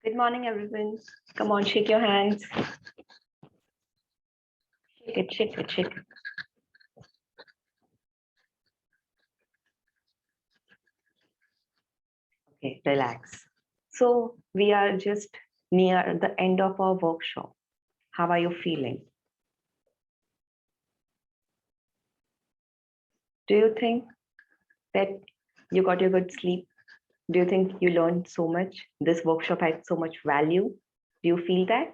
Good morning, everyone. Come on, shake your hands. Shake it, shake it, shake it. Okay, relax. So we are just near the end of our workshop. How are you feeling? Do you think that you got your good sleep? Do you think you learned so much? This workshop had so much value. Do you feel that?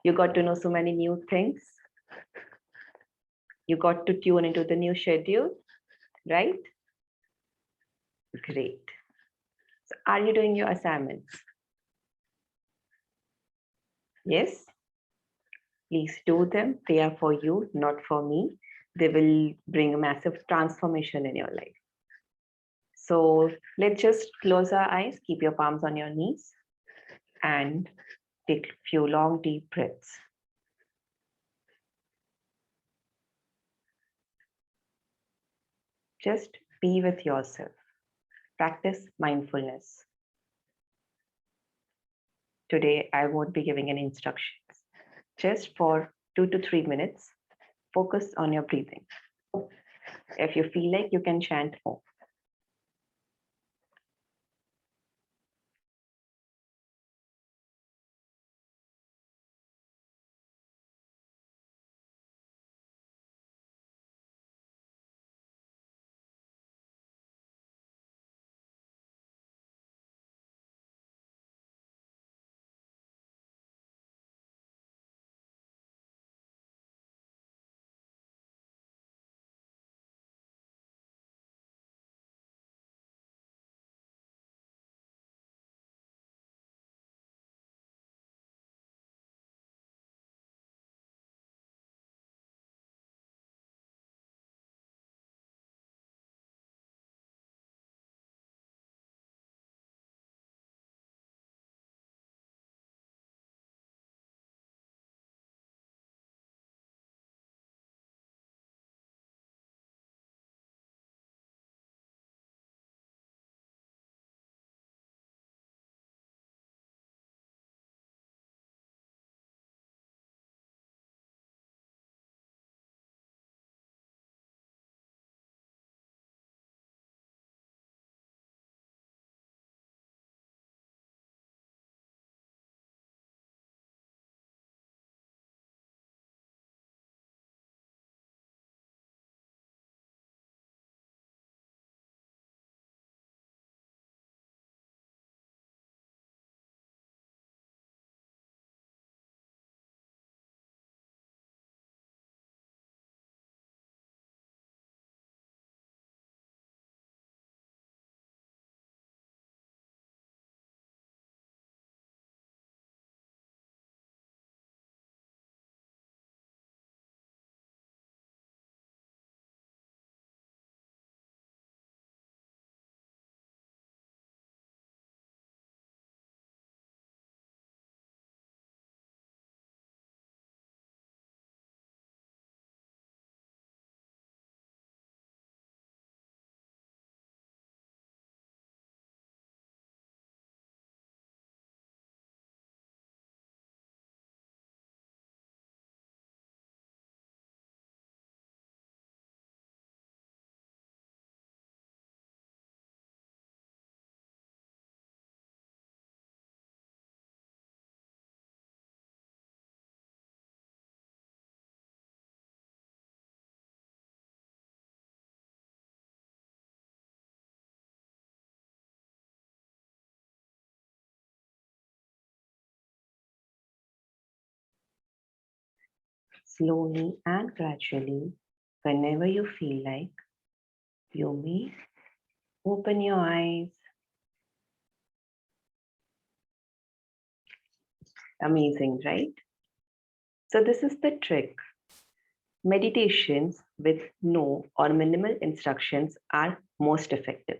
You got to know so many new things. You got to tune into the new schedule, right? Great. So are you doing your assignments? Yes? Please do them. They are for you, not for me. They will bring a massive transformation in your life. So let's just close our eyes, keep your palms on your knees, and take a few long, deep breaths. Just be with yourself. Practice mindfulness. Today, I won't be giving any instructions. Just for 2 to 3 minutes, focus on your breathing. If you feel like, you can chant more. Slowly and gradually, whenever you feel like, you may open your eyes. Amazing, right? So this is the trick. Meditations with no or minimal instructions are most effective.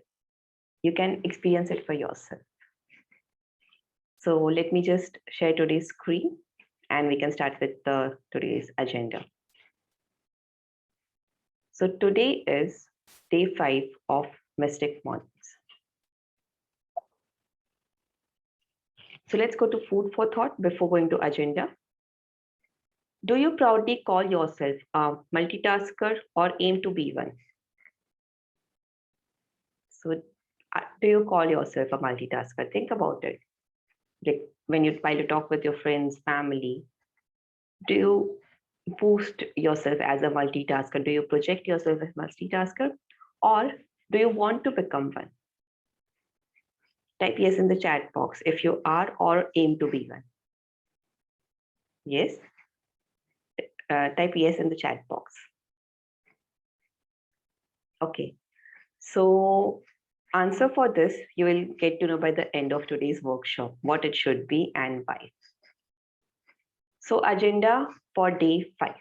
You can experience it for yourself. So let me just share today's screen and we can start with today's agenda. So today is day 5 of Mystic Mornings. So let's go to food for thought before going to agenda. Do you proudly call yourself a multitasker or aim to be one? So do you call yourself a multitasker? Think about it. Like when you try to talk with your friends, family, do you boost yourself as a multitasker? Do you project yourself as multitasker? Or do you want to become one? Type yes in the chat box if you are or aim to be one. Yes? Type yes in the chat box. Okay. So answer for this, you will get to know by the end of today's workshop, what it should be and why. So agenda for day 5.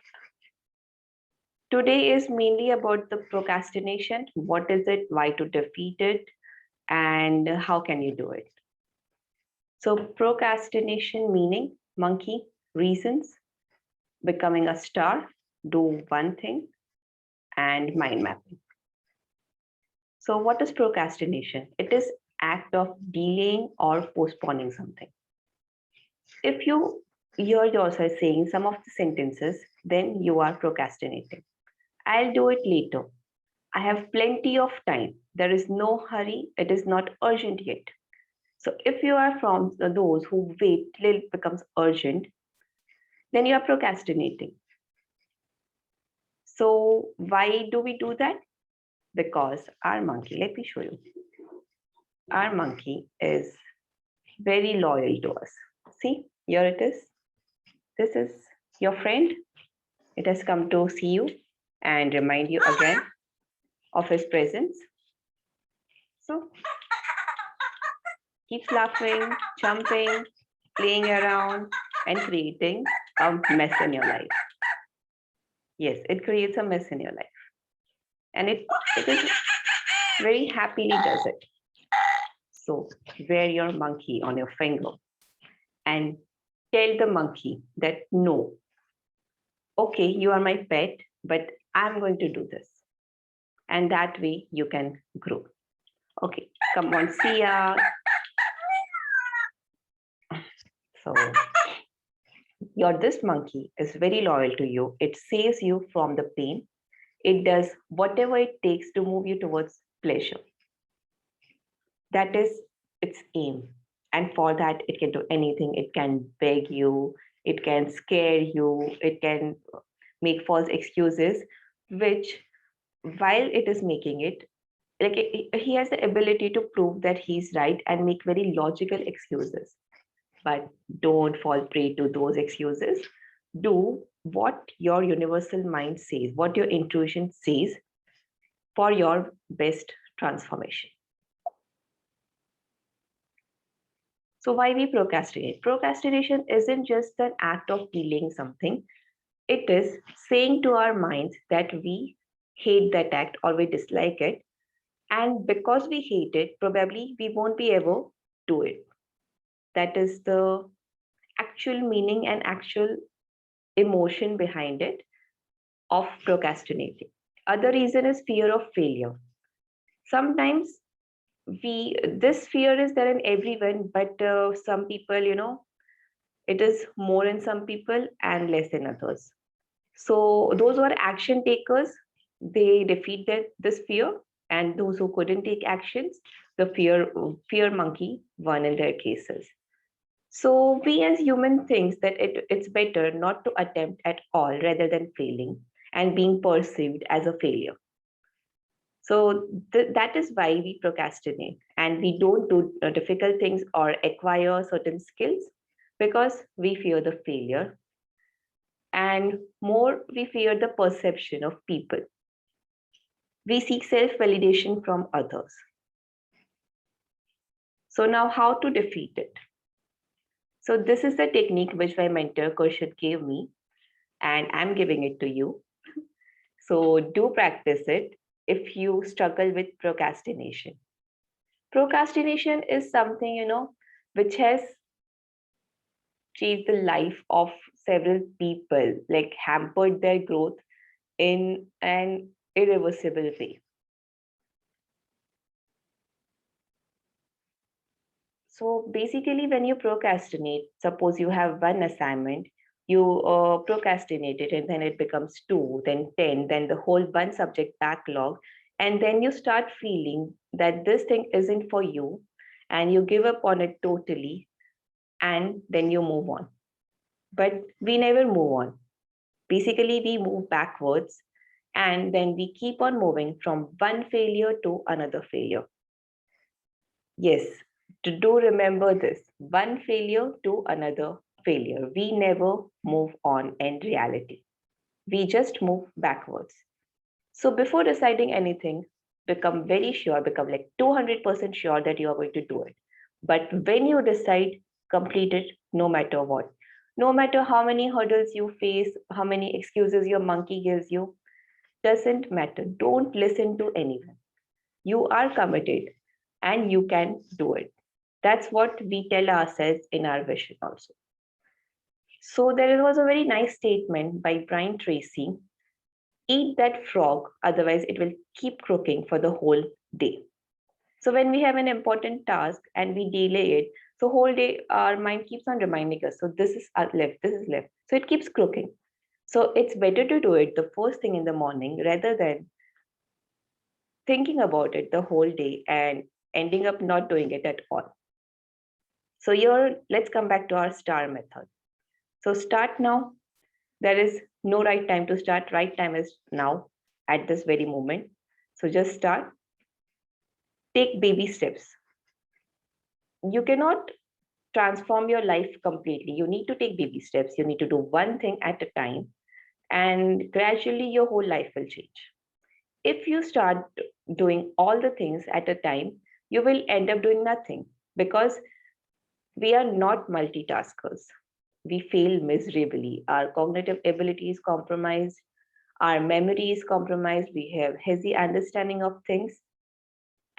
Today is mainly about the procrastination. What is it? Why to defeat it? And how can you do it? So procrastination meaning monkey, reasons, becoming a star, do one thing, and mind mapping. So what is procrastination? It is act of delaying or postponing something. If you hear yourself saying some of the sentences, then you are procrastinating. I'll do it later. I have plenty of time. There is no hurry. It is not urgent yet. So if you are from those who wait till it becomes urgent, then you are procrastinating. So why do we do that? Because our monkey, let me show you. Our monkey is very loyal to us. See, here it is. This is your friend. It has come to see you and remind you again of his presence. So keeps laughing, jumping, playing around, and creating a mess in your life. Yes, it creates a mess in your life. And it is very happily does it. So wear your monkey on your finger and tell the monkey that no, okay, you are my pet, but I'm going to do this. And that way you can grow. Okay, come on, see ya. So this monkey is very loyal to you. It saves you from the pain. It does whatever it takes to move you towards pleasure. That is its aim. And for that, it can do anything. It can beg you, it can scare you, it can make false excuses, which while it is making it, like he has the ability to prove that he's right and make very logical excuses. But don't fall prey to those excuses. Do what your universal mind says, what your intuition says for your best transformation. So why we procrastinate? Procrastination isn't just an act of delaying something. It is saying to our minds that we hate that act or we dislike it. And because we hate it, probably we won't be able to do it. That is the actual meaning and actual emotion behind it of procrastinating. Other reason is fear of failure. Sometimes this fear is there in everyone, but some people, it is more in some people and less in others. So those who are action takers, they defeat this fear, and those who couldn't take actions, the fear monkey won in their cases. So we as human thinks that it's better not to attempt at all rather than failing and being perceived as a failure. So that is why we procrastinate and we don't do difficult things or acquire certain skills because we fear the failure, and more we fear the perception of people. We seek self-validation from others. So now how to defeat it? So this is the technique which my mentor Kurshid gave me, and I'm giving it to you. So do practice it if you struggle with procrastination. Procrastination is something, which has changed the life of several people, like hampered their growth in an irreversible way. So basically, when you procrastinate, suppose you have one assignment, you procrastinate it, and then it becomes two, then 10, then the whole one subject backlog. And then you start feeling that this thing isn't for you, and you give up on it totally, and then you move on. But we never move on. Basically, we move backwards, and then we keep on moving from one failure to another failure. Yes, do remember this, one failure to another failure. We never move on in reality. We just move backwards. So before deciding anything, become very sure, become like 200% sure that you are going to do it. But when you decide, complete it no matter what. No matter how many hurdles you face, how many excuses your monkey gives you, doesn't matter. Don't listen to anyone. You are committed and you can do it. That's what we tell ourselves in our vision also. So there was a very nice statement by Brian Tracy: eat that frog, otherwise it will keep croaking for the whole day. So when we have an important task and we delay it, so whole day our mind keeps on reminding us, so this is left, this is left. So it keeps croaking. So it's better to do it the first thing in the morning rather than thinking about it the whole day and ending up not doing it at all. So here, let's come back to our STAR method. So start now. There is no right time to start. Right time is now, at this very moment. So just start. Take baby steps. You cannot transform your life completely. You need to take baby steps. You need to do one thing at a time, and gradually your whole life will change. If you start doing all the things at a time, you will end up doing nothing because we are not multitaskers. We fail miserably. Our cognitive ability is compromised. Our memory is compromised. We have hazy understanding of things.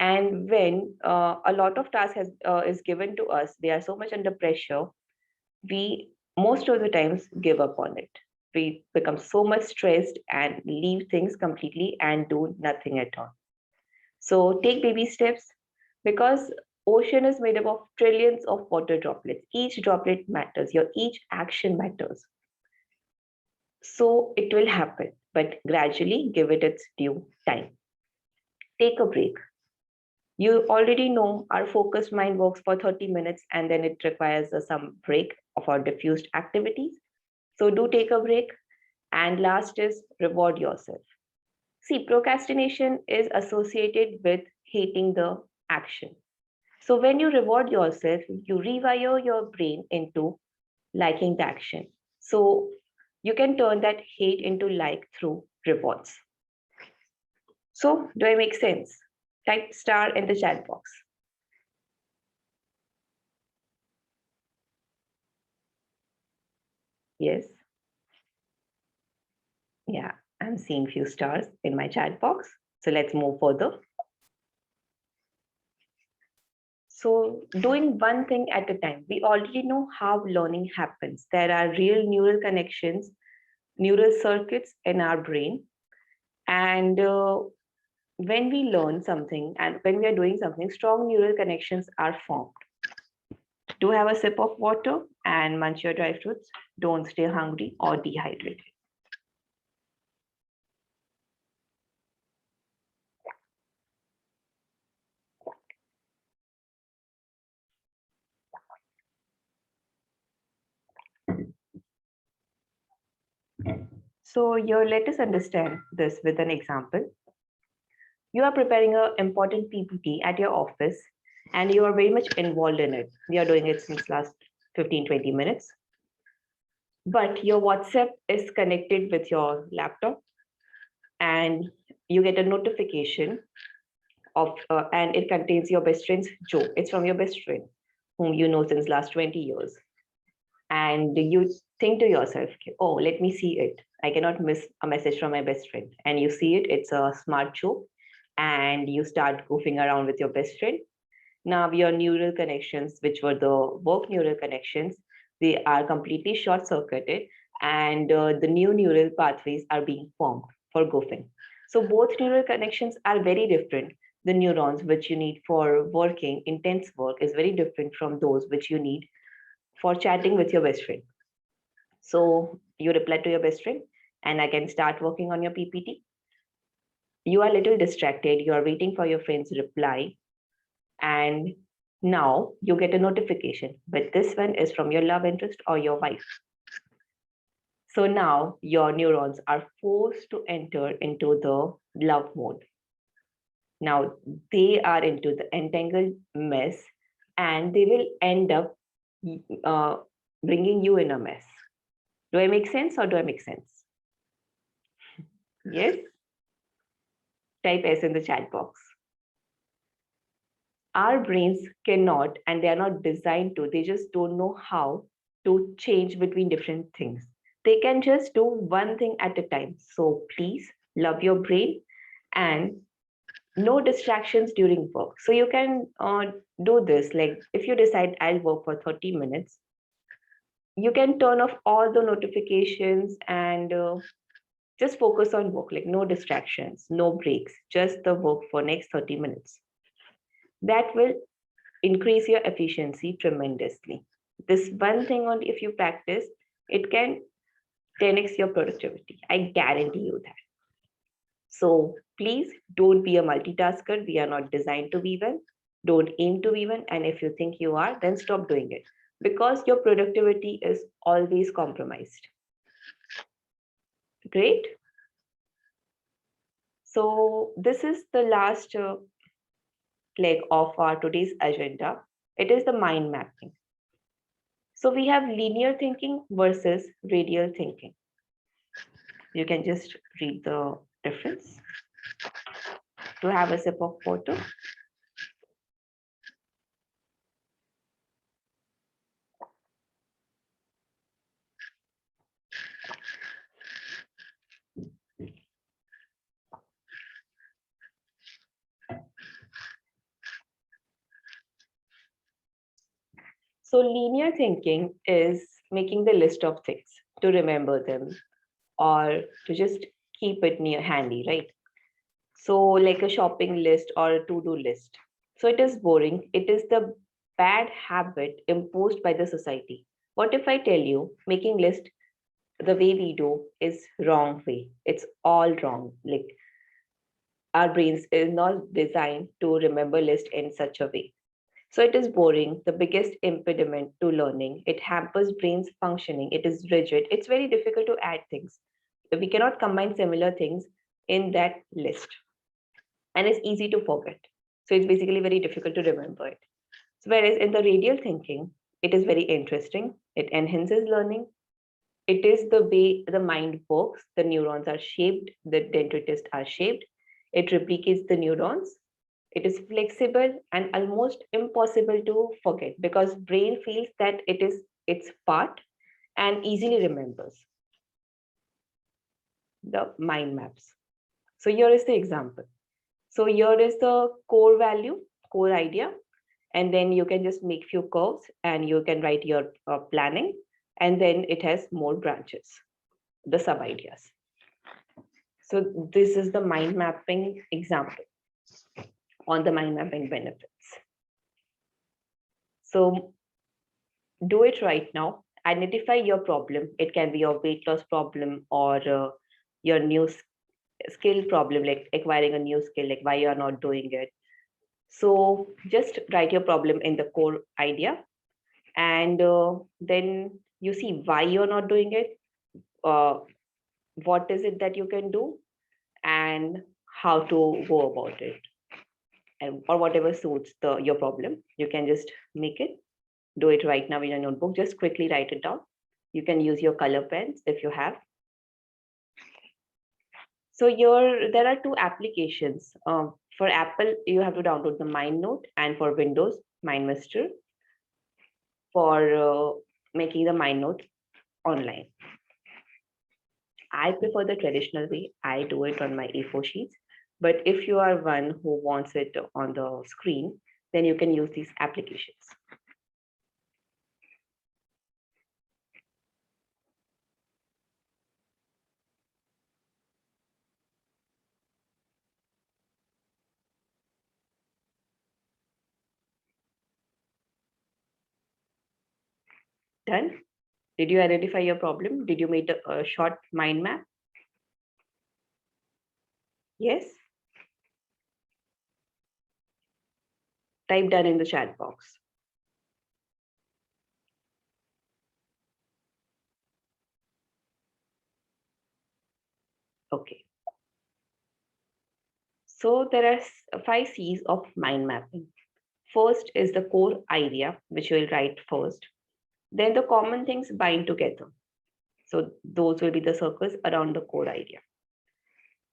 And when a lot of is given to us, they are so much under pressure, we most of the times give up on it. We become so much stressed and leave things completely and do nothing at all. So take baby steps, because ocean is made up of trillions of water droplets. Each droplet matters. Your each action matters. So it will happen, but gradually give it its due time. Take a break. You already know our focused mind works for 30 minutes and then it requires some break of our diffused activities. So do take a break. And last is reward yourself. See, procrastination is associated with hating the action. So when you reward yourself, you rewire your brain into liking the action. So you can turn that hate into like through rewards. So do I make sense? Type star in the chat box. Yes. Yeah, I'm seeing few stars in my chat box. So let's move further. So doing one thing at a time. We already know how learning happens. There are real neural connections, neural circuits in our brain. And when we learn something and when we are doing something, strong neural connections are formed. Do have a sip of water and munch your dry fruits. Don't stay hungry or dehydrated. So here, let us understand this with an example. You are preparing an important PPT at your office and you are very much involved in it. We are doing it since last 15-20 minutes. But your WhatsApp is connected with your laptop and you get a notification of, and it contains your best friend's joke. It's from your best friend whom you know since last 20 years. And you think to yourself, oh, let me see it. I cannot miss a message from my best friend. And you see it, it's a smart joke, and you start goofing around with your best friend. Now your neural connections, which were the work neural connections, they are completely short-circuited, and the new neural pathways are being formed for goofing. So both neural connections are very different, the neurons which you need for working intense work is very different from those which you need for chatting with your best friend. So you reply to your best friend and again start working on your PPT. You are a little distracted, you are waiting for your friend's reply, and now you get a notification, but this one is from your love interest or your wife. So now your neurons are forced to enter into the love mode. Now they are into the entangled mess and they will end up uh, bringing you in a mess. Do I make sense or do I make sense? Yes? Type S in the chat box. Our brains cannot, and they are not designed to, they just don't know how to change between different things. They can just do one thing at a time. So please love your brain and no distractions during work. So you can do this. Like if you decide I'll work for 30 minutes, you can turn off all the notifications and just focus on work, like no distractions, no breaks, just the work for next 30 minutes. That will increase your efficiency tremendously. This one thing only, if you practice, it can 10x your productivity. I guarantee you that. So please don't be a multitasker. We are not designed to be one. Don't aim to be one. And if you think you are, then stop doing it because your productivity is always compromised. Great. So this is the last leg of our today's agenda. It is the mind mapping. So we have linear thinking versus radial thinking. You can just read the difference. To have a sip of water. So linear thinking is making the list of things to remember them or to just keep it near handy, right? So like a shopping list or a to-do list. So it is boring. It is the bad habit imposed by the society. What if I tell you making list the way we do is wrong way? It's all wrong. Like our brains is not designed to remember list in such a way. So it is boring, the biggest impediment to learning. It hampers brain's functioning. It is rigid. It's very difficult to add things. We cannot combine similar things in that list. And it's easy to forget. So it's basically very difficult to remember it. So whereas in the radial thinking, it is very interesting. It enhances learning. It is the way the mind works. The neurons are shaped, the dendrites are shaped. It replicates the neurons. It is flexible and almost impossible to forget because brain feels that it is its part and easily remembers the mind maps. So here is the example. So here is the core value, core idea, and then you can just make few curves and you can write your planning, and then it has more branches, the sub ideas. So this is the mind mapping example on the mind mapping benefits. So do it right now. Identify your problem. It can be your weight loss problem or your new skill problem, like acquiring a new skill, like why you are not doing it. So just write your problem in the core idea, and then you see why you're not doing it, what is it that you can do, and how to go about it, and or whatever suits your problem. You can just make it. Do it right now in your notebook. Just quickly write it down. You can use your color pens if you have. So there are two applications. For Apple, you have to download the MindNote, and for Windows, MindMaster for making the MindNote online. I prefer the traditional way. I do it on my A4 sheets. But if you are one who wants it on the screen, then you can use these applications. Done? Did you identify your problem? Did you make a short mind map? Yes? Type done in the chat box. Okay. So there are 5 C's of mind mapping. First is the core idea, which you will write first. Then the common things bind together. So those will be the circles around the core idea.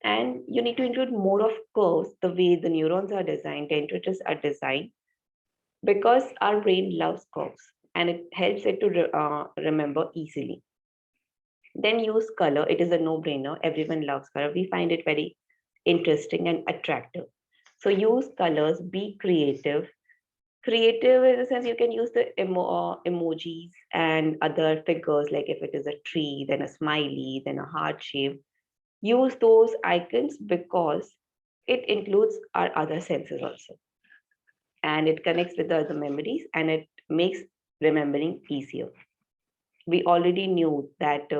And you need to include more of curves, the way the neurons are designed, dendrites are designed, because our brain loves curves and it helps it to remember easily. Then use color. It is a no-brainer. Everyone loves color. We find it very interesting and attractive. So use colors, be creative. Creative in the sense you can use the emojis and other figures, like if it is a tree, then a smiley, then a heart shape. Use those icons because it includes our other senses also. And it connects with the other memories and it makes remembering easier. We already knew that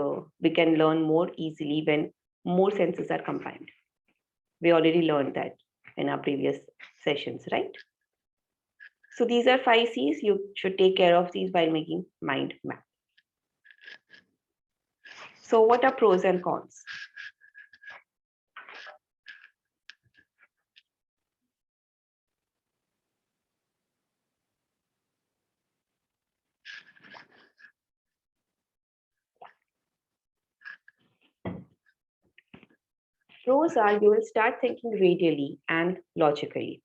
we can learn more easily when more senses are combined. We already learned that in our previous sessions, right? So these are 5 C's. You should take care of these while making mind map. So what are pros and cons? Pros are you will start thinking radially and logically.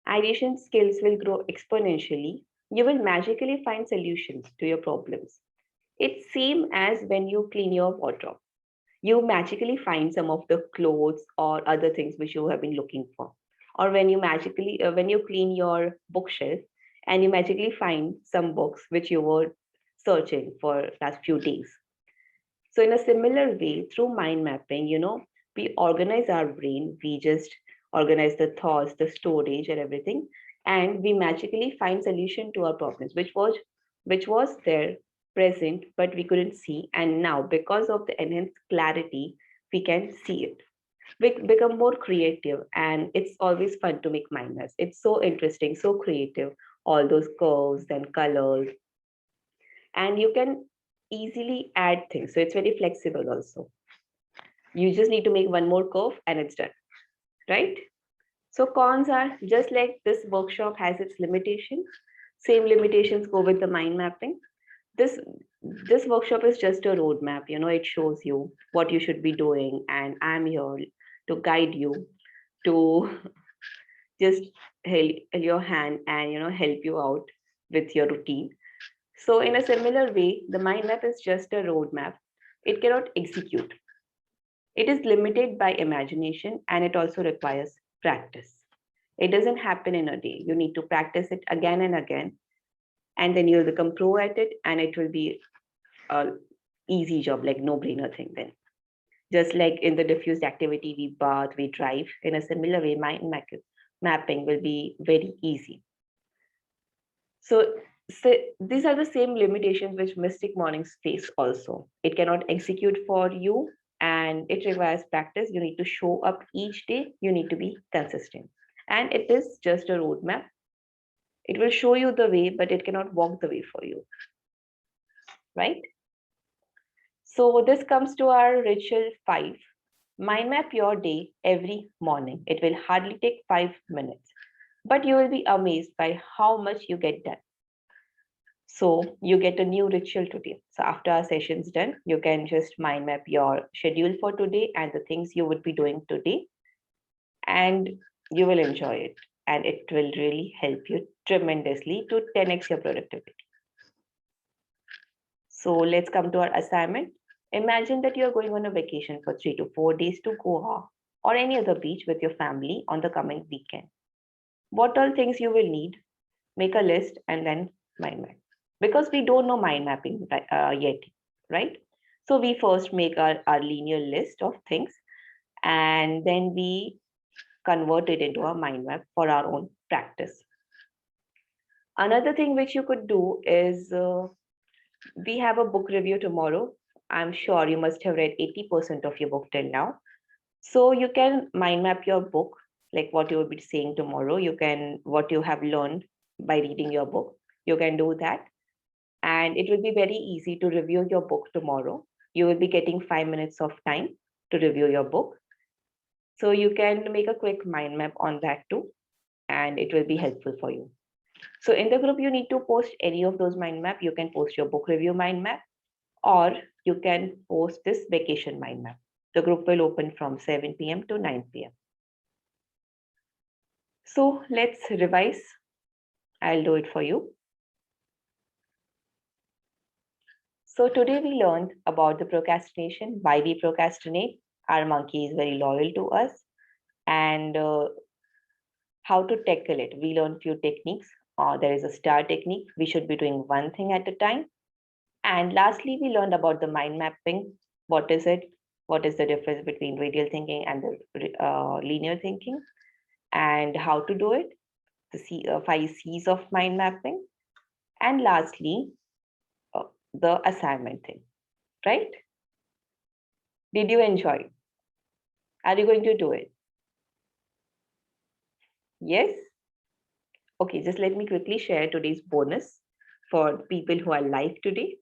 Ideation skills will grow exponentially. You will magically find solutions to your problems. It's same as when you clean your wardrobe. You magically find some of the clothes or other things which you have been looking for. Or when you when you clean your bookshelf and you magically find some books which you were searching for last few days. So in a similar way, through mind mapping, we organize our brain, we just organize the thoughts, the storage and everything, and we magically find solution to our problems, which was there present, but we couldn't see. And now, because of the enhanced clarity, we can see it. We become more creative, and it's always fun to make mind maps. It's so interesting, so creative, all those curves and colors, and you can easily add things. So it's very flexible also. You just need to make one more curve and it's done, right? So cons are just like this workshop has its limitations. Same limitations go with the mind mapping. This this workshop is just a roadmap. It shows you what you should be doing, and I'm here to guide you to just hold your hand and help you out with your routine. So in a similar way, the mind map is just a roadmap. It cannot execute. It is limited by imagination and it also requires practice. It doesn't happen in a day. You need to practice it again and again, and then you'll become pro at it, and it will be a easy job, like no-brainer thing then. Just like in the diffused activity, we bath, we drive. In a similar way, mapping will be very easy. So these are the same limitations which Mystic Mornings face also. It cannot execute for you and it requires practice. You need to show up each day. You need to be consistent. And it is just a roadmap. It will show you the way, but it cannot walk the way for you. Right? So this comes to our ritual 5. Mind map your day every morning. It will hardly take 5 minutes, but you will be amazed by how much you get done. So you get a new ritual today. So after our session's done, you can just mind map your schedule for today and the things you would be doing today, and you will enjoy it. And it will really help you tremendously to 10x your productivity. So let's come to our assignment. Imagine that you're going on a vacation for 3 to 4 days to Goa or any other beach with your family on the coming weekend. What all things you will need? Make a list and then mind map. Because we don't know mind mapping yet, right? So we first make our linear list of things and then we convert it into a mind map for our own practice. Another thing which you could do is We have a book review tomorrow. I'm sure you must have read 80% of your book till now. So you can mind map your book, like what you will be saying tomorrow. You can, what you have learned by reading your book, you can do that. And it will be very easy to review your book tomorrow. You will be getting 5 minutes of time to review your book. So you can make a quick mind map on that too, and it will be helpful for you. So in the group, you need to post any of those mind map. You can post your book review mind map, or you can post this vacation mind map. The group will open from 7 p.m. to 9 p.m. So let's revise. I'll do it for you. So today we learned about the procrastination, why we procrastinate. Our monkey is very loyal to us, and how to tackle it. We learned few techniques. There is a star technique. We should be doing one thing at a time. And lastly, we learned about the mind mapping. What is it? What is the difference between radial thinking and the linear thinking? And how to do it? The 5 C's of mind mapping. And lastly, the assignment thing, right? Did you enjoy? Are you going to do it? Yes? Okay, just let me quickly share today's bonus for people who are live today.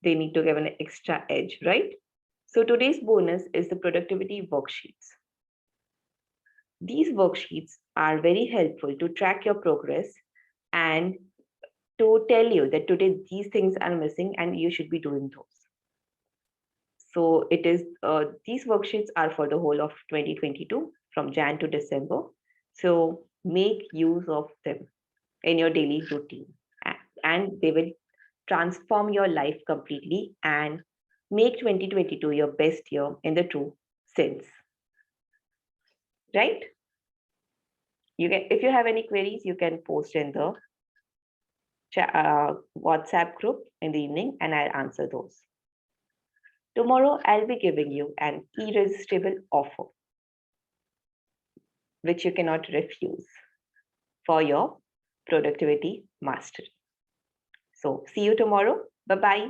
They need to give an extra edge, right? So today's bonus is the productivity worksheets. These worksheets are very helpful to track your progress and to tell you that today these things are missing and you should be doing those. So it is these worksheets are for the whole of 2022 from Jan to December. So make use of them in your daily routine, and they will transform your life completely and make 2022 your best year in the true sense. Right? You can, if you have any queries, you can post in the WhatsApp group in the evening, and I'll answer those. Tomorrow, I'll be giving you an irresistible offer, which you cannot refuse for your productivity mastery. So see you tomorrow. Bye-bye.